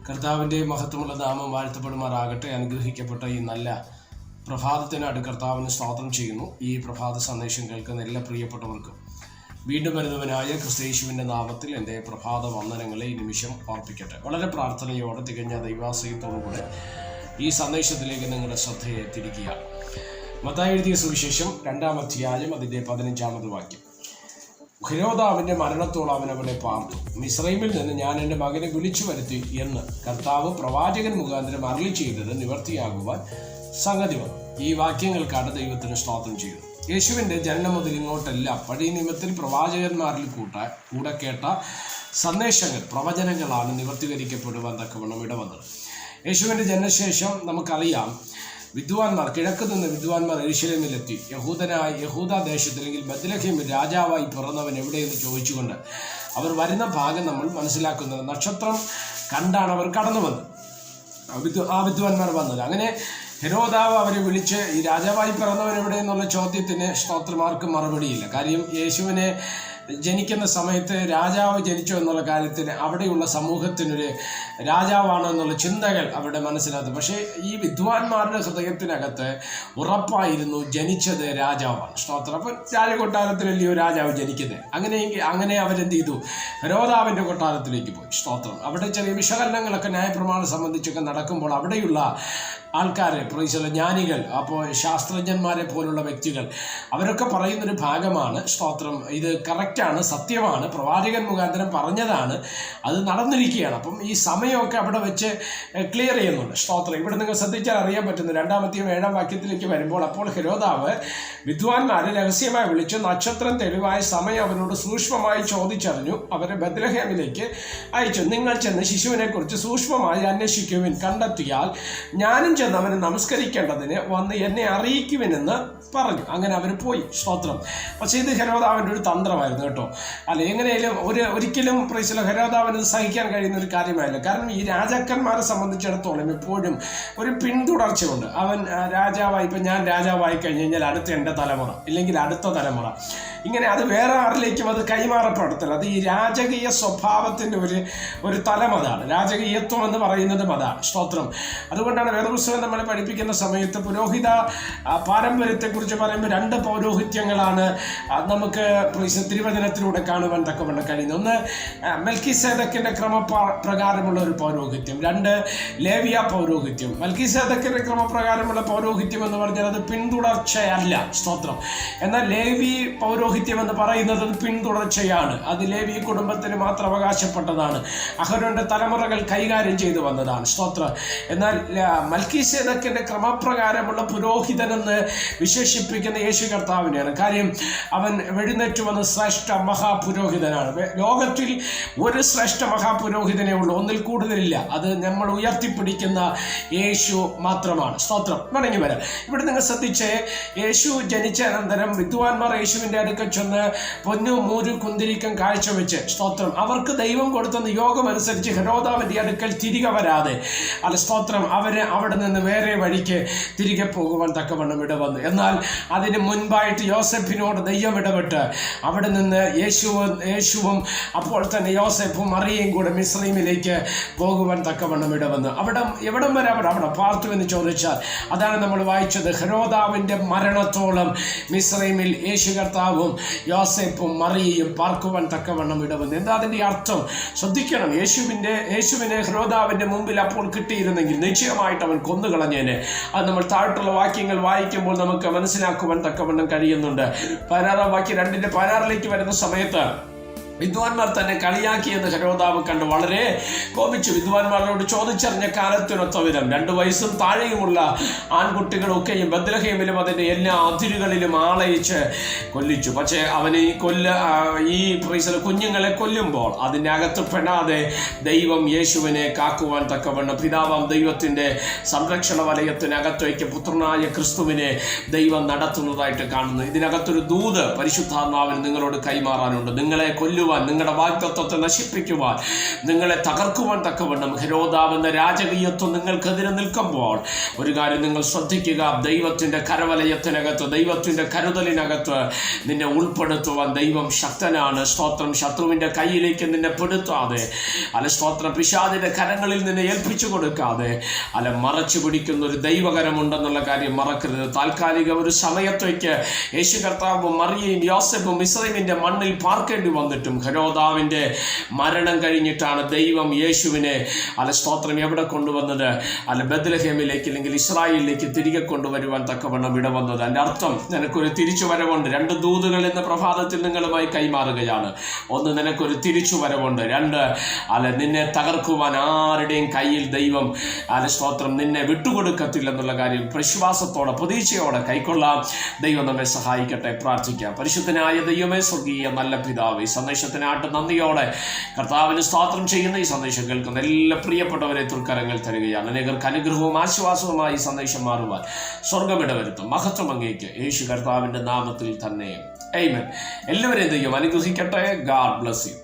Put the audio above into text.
കർത്താവിൻ്റെ മഹത്വമുള്ള നാമം വാഴ്ത്തപ്പെടുമാറാകട്ടെ. അനുഗ്രഹിക്കപ്പെട്ട ഈ നല്ല പ്രഭാതത്തിനായിട്ട് കർത്താവിന് സ്തോത്രം ചെയ്യുന്നു. ഈ പ്രഭാത സന്ദേശം കേൾക്കുന്ന എല്ലാ പ്രിയപ്പെട്ടവർക്കും വീണ്ടും വരുന്നവനായ ക്രിസ്തയേശുവിൻ്റെ നാമത്തിൽ എൻ്റെ പ്രഭാത വന്ദനങ്ങളെ ഈ നിമിഷം ഓർപ്പിക്കട്ടെ. വളരെ പ്രാർത്ഥനയോടെ തികഞ്ഞ ദൈവാശ്രയത്തോടുകൂടെ ഈ സന്ദേശത്തിലേക്ക് നിങ്ങളുടെ ശ്രദ്ധയെ തിരിക്കുക. മത്തായി എഴുതിയ സുവിശേഷം 2-ാം അധ്യായം അതിൻ്റെ 15-ാമത് വാക്യം. ഹെരോദാവിൻ്റെ മരണത്തോളം അവൻ അവനെ പാർത്തു. മിസ്രൈമിൽ നിന്ന് ഞാൻ എൻ്റെ മകനെ വിളിച്ചു വരുത്തി എന്ന് കർത്താവ് പ്രവാചകൻ മുഖാന്തരം അരുളി ചെയ്തത് നിവർത്തിയാകുവാൻ സംഗതി വന്നു. ഈ വാക്യങ്ങൾക്കാണ് ദൈവത്തിന് സ്തോത്രം ചെയ്യുന്നത്. യേശുവിൻ്റെ ജനനം മുതൽ ഇങ്ങോട്ടെല്ലാം പഴയ നിയമത്തിൽ പ്രവാചകന്മാരിൽ കൂടെ കേട്ട സന്ദേശങ്ങൾ, പ്രവചനങ്ങളാണ് നിവർത്തീകരിക്കപ്പെടുവാൻ തക്കവണ്ണം ഇടവന്നത്. യേശുവിൻ്റെ ജനനശേഷം നമുക്കറിയാം, വിദ്വാൻമാർ, കിഴക്ക് നിന്ന് വിദ്വാൻമാർ യെരൂശലേമിലെത്തി. യഹൂദ ദേശത്ത് അല്ലെങ്കിൽ ബത്ലഹേമിൽ രാജാവായി പിറന്നവൻ എവിടെയെന്ന് ചോദിച്ചുകൊണ്ട് അവർ വരുന്ന ഭാഗം നമ്മൾ മനസ്സിലാക്കുന്നത്. നക്ഷത്രം കണ്ടാണ് അവർ കടന്നു വന്നത്, ആ വിദ്വാൻമാർ വന്നത്. അങ്ങനെ ഹെരോദാവ് അവരെ വിളിച്ച് ഈ രാജാവായി പിറന്നവൻ എവിടെയെന്നുള്ള ചോദ്യത്തിന് സ്തോത്രമാർക്കും മറുപടിയില്ല. കാര്യം യേശുവിനെ ജനിക്കുന്ന സമയത്ത് രാജാവ് ജനിച്ചു എന്നുള്ള കാര്യത്തിന് അവിടെയുള്ള സമൂഹത്തിനൊരു രാജാവാണ് എന്നുള്ള ചിന്തകൾ അവരുടെ മനസ്സിനകത്ത്. പക്ഷേ ഈ വിദ്വാൻമാരുടെ ഹൃദയത്തിനകത്ത് ഉറപ്പായിരുന്നു ജനിച്ചത് രാജാവാണ്. സ്തോത്രം. അപ്പം രാജകൊട്ടാരത്തിലല്ലയോ രാജാവ് ജനിക്കുന്നത്. അങ്ങനെ അവരെന്ത് ചെയ്തു? ഹെരോദാവിൻ്റെ കൊട്ടാരത്തിലേക്ക് പോയി. സ്തോത്രം. അവിടെ ചെറിയ വിശകലനങ്ങളൊക്കെ ന്യായപ്രമാണം സംബന്ധിച്ചൊക്കെ നടക്കുമ്പോൾ അവിടെയുള്ള ആൾക്കാരെ, ജ്ഞാനികൾ, അപ്പോൾ ശാസ്ത്രജ്ഞന്മാരെ പോലുള്ള വ്യക്തികൾ, അവരൊക്കെ പറയുന്നൊരു ഭാഗമാണ്. സ്തോത്രം. ഇത് കറക്റ്റാണ്, സത്യമാണ്, പ്രവാചകൻ മുഖാന്തരം പറഞ്ഞതാണ്, അത് നടന്നിരിക്കുകയാണ്. അപ്പം ഈ സമയമൊക്കെ അവിടെ വെച്ച് ക്ലിയർ ചെയ്യുന്നുണ്ട്. സ്തോത്രം. ഇവിടെ നിങ്ങൾ ശ്രദ്ധിച്ചാൽ അറിയാൻ പറ്റുന്നു. 2-ാം അധ്യായം 7-ാം വാക്യത്തിലേക്ക് വരുമ്പോൾ, അപ്പോൾ ഹെരോദാവ് വിദ്വാൻമാരെ രഹസ്യമായി വിളിച്ചു നക്ഷത്രം തെളിവായ സമയം അവരോട് സൂക്ഷ്മമായി ചോദിച്ചറിഞ്ഞു. അവരെ ബത്ലഹേമിലേക്ക് അയച്ചു. നിങ്ങൾ ചെന്ന് ശിശുവിനെ കുറിച്ച് സൂക്ഷ്മമായി അന്വേഷിക്കുവിൻ, കണ്ടെത്തിയാൽ ഞാനും ചെന്ന് അവനെ നമസ്കരിക്കേണ്ടതിന് വന്ന് എന്നെ അറിയിക്കുവിനെന്ന് പറഞ്ഞു. അങ്ങനെ അവർ പോയി. സ്തോത്രം. പക്ഷേ ഇത് ഹെരോദാവിൻ്റെ ഒരു തന്ത്രമായിരുന്നു കേട്ടോ. അല്ല, എങ്ങനെയാലും ഒരിക്കലും ഹെരോദാവിന് സഹിക്കാൻ കഴിയുന്ന ഒരു കാര്യമായില്ല. കാരണം ഈ രാജാക്കന്മാരെ സംബന്ധിച്ചിടത്തോളം എപ്പോഴും ഒരു പിന്തുടർച്ചയുണ്ട്. അവൻ രാജാവായി, ഇപ്പം ഞാൻ രാജാവായി കഴിഞ്ഞ് കഴിഞ്ഞാൽ അടുത്ത എൻ്റെ തലമുറ, ഇല്ലെങ്കിൽ അടുത്ത തലമുറ, ഇങ്ങനെ അത് വേറെ ആരിലേക്കും അത് കൈമാറപ്പെടത്തില്ല. അത് ഈ രാജകീയ സ്വഭാവത്തിൻ്റെ ഒരു തലം അതാണ്. രാജകീയത്വം എന്ന് പറയുന്നതും അതാണ്. സ്തോത്രം. അതുകൊണ്ടാണ് വേദപുസ്തകം നമ്മളെ പഠിപ്പിക്കുന്ന സമയത്ത് പുരോഹിത പാരമ്പര്യത്തെക്കുറിച്ച് പറയുമ്പോൾ 2 പൗരോഹിത്യങ്ങളാണ് നമുക്ക് തിരുവചനത്തിലൂടെ കാണുവാൻ തക്കവണ്ണം കഴിയുന്നത്. ഒന്ന് മെൽക്കിസേദക്കിൻ്റെ ക്രമപ്രകാരമുള്ള ഒരു പൗരോഹിത്യം, 2 ലേവിയ പൗരോഹിത്യം. മെൽക്കിസേദക്കിൻ്റെ ക്രമപ്രകാരമുള്ള പൗരോഹിത്യം എന്ന് പറഞ്ഞാൽ അത് പിന്തുടർച്ചയല്ല. സ്തോത്രം. എന്നാൽ ലേവി പൗരോഹിത്യം എന്ന് പറയുന്നത് അത് പിന്തുടർച്ചയാണ്. അത് ലേവി കുടുംബത്തിന് മാത്രം അവകാശപ്പെട്ടതാണ്. അഹരോന്റെ തലമുറകൾ കൈകാര്യം ചെയ്തു വന്നതാണ്. സ്തോത്രം. എന്നാൽ മൽക്കീസേദക്കിന്റെ ക്രമപ്രകാരമുള്ള പുരോഹിതനെന്ന് വിശേഷിപ്പിക്കുന്ന യേശു കർത്താവിനെയാണ്. കാര്യം അവൻ എഴുന്നേറ്റ് വന്ന ശ്രേഷ്ഠ മഹാപുരോഹിതനാണ്. ലോകത്തിൽ ഒരു ശ്രേഷ്ഠ മഹാപുരോഹിതനേ ഉള്ളൂ, ഒന്നിൽ കൂടുതലില്ല. അത് നമ്മൾ ഉയർത്തിപ്പിടിക്കുന്ന യേശു മാത്രമാണ്. സ്തോത്രം. മടങ്ങി വരാം. ഇവിടെ നിങ്ങൾ ശ്രദ്ധിച്ച്, യേശു ജനിച്ച അനന്തരം വിദ്വാൻമാർ യേശുവിൻ്റെ അടുക്കൽ ചെന്ന് പൊന്നു, മൂരു, കുന്തിരിക്കം കാഴ്ചവെച്ച്, സ്തോത്രം, അവർക്ക് ദൈവം കൊടുത്ത നിയോഗം അനുസരിച്ച് ഹെരോദാവിൻ്റെ അടുക്കൽ തിരികെ വരാതെ, അല്ല സ്തോത്രം, അവര് അവിടെ നിന്ന് വേറെ വഴിക്ക് തിരികെ പോകുവാൻ തക്കവണ്ണം ഇടവന്നു. എന്നാൽ അതിന് മുൻപായിട്ട് യോസെഫിനോട് ദൈവം ഇടപെട്ട് അവിടെ നിന്ന് യേശുവും അപ്പോൾ തന്നെ യോസെഫും മറിയയും കൂടെ മിസ്രൈമിലേക്ക് പോകുവാൻ തക്കവണ്ണം ഇടവന്നു. എവിടം വരെ അവിടെ പാർത്തു എന്ന് ചോദിച്ചാൽ അതാണ് നമ്മൾ വായിച്ചത്. ഹെരോദാവിൻ്റെ മരണത്തോളം മിസ്രൈമിൽ യേശു കർത്താവും യോസെഫും മറിയയും പാർക്കുവാൻ തക്കവണ്ണം ഇടവന്നു. എന്താ അതിൻ്റെ അർത്ഥം? ശ്രദ്ധിക്കണം. യേശുവിനെ ഹെരോദാവിൻ്റെ മുമ്പിൽ അപ്പോൾ കിട്ടിയിരുന്നെങ്കിൽ നിശ്ചയമായിട്ട് അവൻ കൊന്നുകളഞ്ഞേനെ. അത് നമ്മൾ താഴോട്ടുള്ള വാക്യങ്ങൾ വായിക്കുമ്പോൾ നമുക്ക് മനസ്സിലാക്കുവാൻ തക്കവണ്ണം കഴിയുന്നുണ്ട്. 16-ാം വാക്യം 2-ന്റെ 16 വരുന്ന സമയത്ത് വിദ്വാൻമാർ തന്നെ കളിയാക്കിയെന്ന് ഹെരോദാവ് കണ്ട് വളരെ കോപിച്ചു. വിദ്വാൻമാരോട് ചോദിച്ചറിഞ്ഞ കാലത്തിനൊത്ത വിധം 2 വയസ്സും താഴെയുമുള്ള ആൺകുട്ടികളൊക്കെയും ബത്ലഹേമിലും അതിൻ്റെ എല്ലാ അതിരുകളിലും ആളയിച്ച് കൊല്ലിച്ചു. പക്ഷേ അവന് ഈ കുഞ്ഞുങ്ങളെ കൊല്ലുമ്പോൾ അതിൻ്റെ അകത്ത് പെടാതെ ദൈവം യേശുവിനെ കാക്കുവാൻ തക്കവണ്ണം പിതാവാം ദൈവത്തിൻ്റെ സംരക്ഷണ വലയത്തിനകത്തേക്ക് പുത്രനായ ക്രിസ്തുവിനെ ദൈവം നടത്തുന്നതായിട്ട് കാണുന്നു. ഇതിനകത്തൊരു ദൂത് പരിശുദ്ധാത്മാവിന് നിങ്ങളോട് കൈമാറാനുണ്ട്. നിങ്ങളെ കൊല്ലും കൊല്ലുവാൻ, നിങ്ങളുടെ വാഗ്ദത്തത്തെ നശിപ്പിക്കുവാൻ, നിങ്ങളെ തകർക്കുവാൻ തക്കവണ്ണം ഹെരോദാവെന്ന രാജകീയത്വം നിങ്ങൾക്കെതിരെ നിൽക്കുമ്പോൾ ഒരു കാര്യം നിങ്ങൾ ശ്രദ്ധിക്കുക. ദൈവത്തിൻ്റെ കരവലയത്തിനകത്ത്, ദൈവത്തിൻ്റെ കരുതലിനകത്ത് നിന്നെ ഉൾപ്പെടുത്തുവാൻ ദൈവം ശക്തനാണ്. സ്തോത്രം. ശത്രുവിൻ്റെ കയ്യിലേക്ക് നിന്നെ പെടുത്താതെ, അല്ല സ്തോത്രം, പിശാചിൻ്റെ കരങ്ങളിൽ നിന്നെ ഏൽപ്പിച്ചു കൊടുക്കാതെ, അല്ല മറച്ചു പിടിക്കുന്ന ഒരു ദൈവകരമുണ്ടെന്നുള്ള കാര്യം മറക്കരുത്. താൽക്കാലിക ഒരു സമയത്തേക്ക് യേശു കർത്താവും മറിയയും യോസെഫും മിസ്രൈമിൻ്റെ മണ്ണിൽ പാർക്കേണ്ടി വന്നിട്ടും ഹെരോദാവിൻ്റെ മരണം കഴിഞ്ഞിട്ടാണ് ദൈവം യേശുവിനെ അല്ല സ്തോത്രം എവിടെ കൊണ്ടുവന്നത്? അല്ല ബത്ലഹേമിലേക്ക് അല്ലെങ്കിൽ ഇസ്രായേലിലേക്ക് തിരികെ കൊണ്ടുവരുവാൻ തക്കവണ്ണം ഇടവന്നത്. അതിൻ്റെ അർത്ഥം നിനക്കൊരു തിരിച്ചുവരവുണ്ട്. 2 ദൂതുകൾ എന്ന പ്രഭാതത്തിൽ നിങ്ങളുമായി കൈമാറുകയാണ്. ഒന്ന്, നിനക്കൊരു തിരിച്ചുവരവുണ്ട്. 2, അല്ല നിന്നെ തകർക്കുവാൻ ആരുടെയും കയ്യിൽ ദൈവം അല്ല സ്തോത്രം നിന്നെ വിട്ടുകൊടുക്കത്തില്ലെന്നുള്ള കാര്യം വിശ്വാസത്തോടെ പ്രതീക്ഷയോടെ കൈക്കൊള്ളാം. ദൈവം നമ്മെ സഹായിക്കട്ടെ. പ്രാർത്ഥിക്കാം. പരിശുദ്ധനായ ദൈവമേ, സ്വർഗീയ നല്ല പിതാവേ, ഈ സന്ദേശത്തിനായിട്ട് നന്ദിയോടെ കർത്താവിന് സ്തോത്രം ചെയ്യുന്ന ഈ സന്ദേശം കേൾക്കുന്ന എല്ലാ പ്രിയപ്പെട്ടവരെ തൃക്കരങ്ങൾ തരികയാണ്. അനേകർക്ക് അനുഗ്രഹവും ആശ്വാസവുമായി ഈ സന്ദേശം മാറുവാൻ സ്വർഗമിടവരുത്തും. മഹത്വം അങ്ങേക്ക് യേശു കർത്താവിൻ്റെ നാമത്തിൽ തന്നെ. ആമേൻ. എല്ലാവരെയും ദൈവം അനുഗ്രഹിക്കട്ടെ. God bless you.